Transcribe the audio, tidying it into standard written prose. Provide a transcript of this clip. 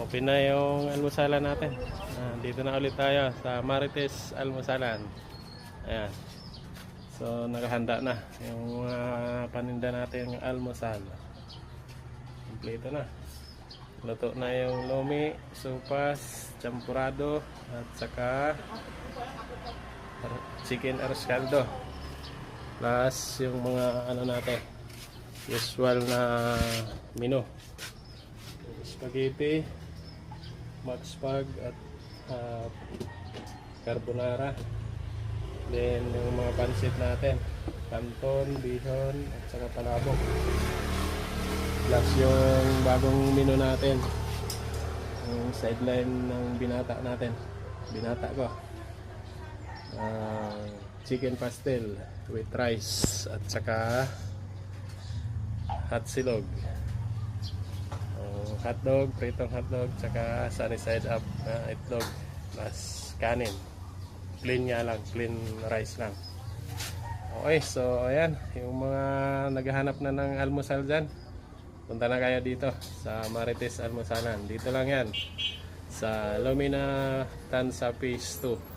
Open na yung almusalan natin. Dito na ulit tayo sa Marites Almusalan. Ayan. So nakahanda na yung paninda natin ng almusal. Kompleto na. Luto na yung lomi, sopas, champurado at saka chicken arroz caldo. Plus yung mga ano natin, usual na menu. Spaghetti, max pag at carbonara. Then yung mga pansit natin, canton, bihon at saka palabok. Plus yung bagong menu natin, yung sideline ng binata natin, binata ko, chicken pastel with rice at saka hot silog, hotdog, pritong hotdog, saka sunny side up na itlog plus kanin. Plain nga lang, plain rice lang. Okay, so ayan, yung mga naghahanap na ng almusal dyan, punta na kayo dito sa Marites Almusalan. Dito lang yan sa Lumina Tansa Phase 2.